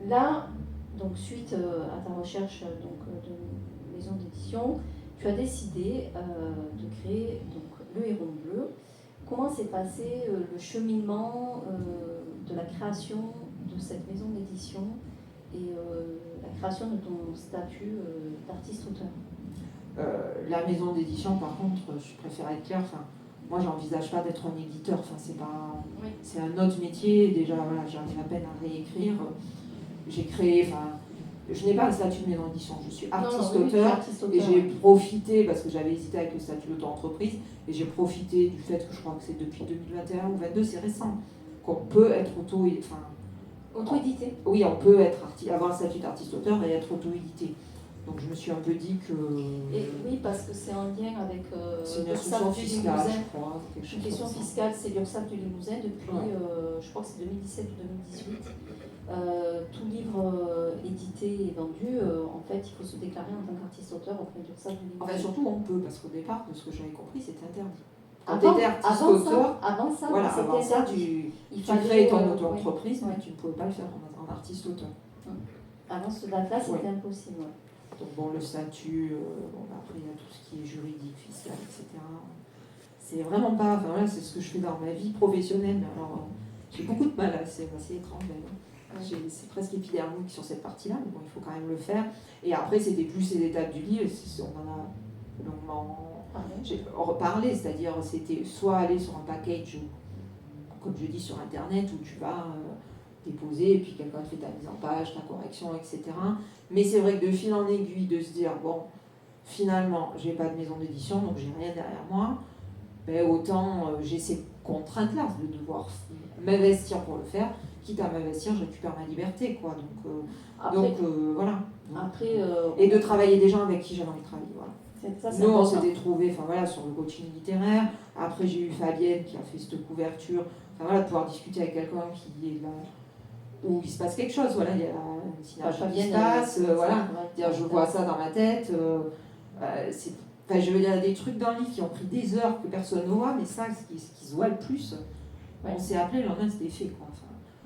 là, donc suite à ta recherche de maison d'édition, tu as décidé de créer donc, Le Héron Bleu. Comment s'est passé le cheminement de la création de cette maison d'édition et la création de ton statut d'artiste-auteur? La maison d'édition, par contre, je préfère être claire. Moi, j'envisage pas d'être un éditeur. Oui. C'est un autre métier. Déjà, voilà, j'arrive à peine à réécrire. J'ai créé. Je n'ai pas le statut de maison d'édition. Je suis artiste-auteur. Et j'ai profité, parce que j'avais hésité avec le statut d'auto-entreprise, et j'ai profité du fait que je crois que c'est depuis 2021 ou 2022, c'est récent, qu'on peut être auto-édité. Oui, on peut avoir le statut d'artiste-auteur et être auto-édité. Donc je me suis un peu dit que... Et oui, parce que c'est en lien avec c'est une institution fiscale, je crois. Une question fiscale, c'est l'URSSAF du Limousin depuis, je crois que c'est 2017 ou 2018. Tout livre édité et vendu, en fait, il faut se déclarer en tant qu'artiste-auteur auprès de l'URSSAF du Limousin. Enfin, surtout, on peut, parce qu'au départ, de ce que j'avais compris, c'était interdit. Avant ça, voilà, avant ça, tu créais ton auto-entreprise, mais tu ne pouvais pas le faire en artiste-auteur. Avant ce date-là, c'était impossible. Donc bon, le statut, après il y a tout ce qui est juridique, fiscal, etc. C'est vraiment pas, c'est ce que je fais dans ma vie professionnelle. Alors j'ai beaucoup de mal, c'est assez étrange d'ailleurs. C'est presque épidermique sur cette partie-là, mais bon, il faut quand même le faire. Et après, c'était plus les étapes du livre, on en a longuement reparlé, c'est-à-dire c'était soit aller sur un package, comme je dis, sur Internet, où tu vas déposer, et puis quelqu'un te fait ta mise en page, ta correction, etc. Mais c'est vrai que de fil en aiguille, de se dire, bon, finalement, j'ai pas de maison d'édition, donc j'ai rien derrière moi, autant j'ai ces contraintes-là, de devoir m'investir pour le faire, quitte à m'investir, je récupère ma liberté, quoi. Donc voilà. Et de travailler des gens avec qui j'avais envie de travailler, voilà. Nous, on s'était trouvés sur le coaching littéraire. Après, j'ai eu Fabienne qui a fait cette couverture. De pouvoir discuter avec quelqu'un qui est là, où il se passe quelque chose. Voilà, il y a une synergie qui se passe. Je vois ça dans ma tête. Je veux dire, il y a des trucs dans le livre qui ont pris des heures que personne ne voit, mais ça, ce qui se voit le plus, on s'est appelé, le lendemain, c'était fait, quoi.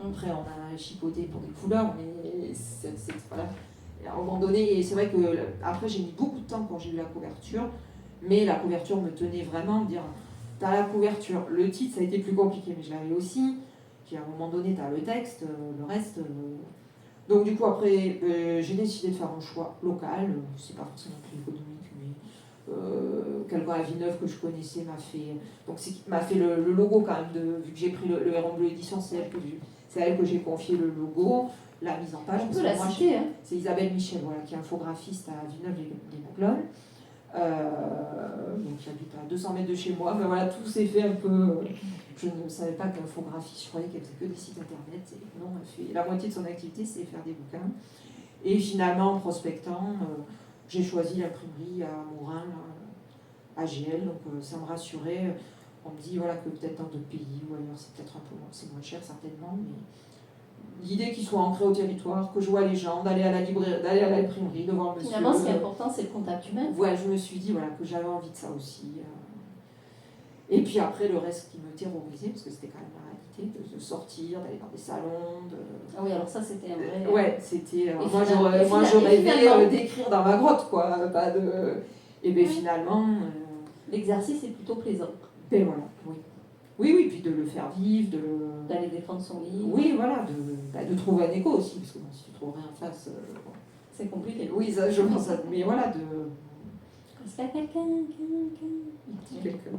Après, on a chipoté pour des couleurs, mais voilà. Et à un moment donné, c'est vrai que après j'ai mis beaucoup de temps quand j'ai eu la couverture, mais la couverture me tenait vraiment, dire, t'as la couverture, le titre ça a été plus compliqué, mais je l'avais aussi, puis à un moment donné t'as le texte, le reste. Donc du coup après j'ai décidé de faire un choix local, c'est pas forcément plus économique, mais quelqu'un à Villeneuve que je connaissais m'a fait le logo quand même, vu que j'ai pris le Héron Bleu édition, c'est à elle que j'ai confié le logo. La mise en page. On peut la citer, hein. C'est Isabelle Michel, qui est infographiste à Villeneuve-les-Maglones. Donc qui habite à 200 mètres de chez moi. Tout s'est fait un peu. Je ne savais pas qu'infographiste, je croyais qu'elle faisait que des sites internet. Et non, elle fait la moitié de son activité, c'est faire des bouquins. Et finalement, en prospectant, j'ai choisi l'imprimerie à Mourin, à GL. Donc ça me rassurait. On me dit que peut-être dans d'autres pays ou ailleurs, c'est peut-être un peu moins cher certainement, mais l'idée qu'ils soient ancrés au territoire, que je vois les gens, d'aller à la librairie, d'aller à l'imprimerie, de voir monsieur. Finalement, ce qui est important, c'est le contact humain. Ouais, je me suis dit que j'avais envie de ça aussi. Et puis après, le reste qui me terrorisait, parce que c'était quand même la réalité, de sortir, d'aller dans des salons. Ah oui, alors ça, c'était un vrai... Ouais, c'était... moi, je rêvais d'écrire dans ma grotte, quoi. Pas de... Et bien finalement... L'exercice est plutôt plaisant. Ben voilà, oui. Oui, puis de le faire vivre, d'aller défendre son livre. Oui, voilà, de trouver un écho aussi, parce que si tu trouves rien en face... c'est compliqué. Oui, ça, je pense, mais voilà, de... Est-ce qu'il y a quelqu'un Quelqu'un.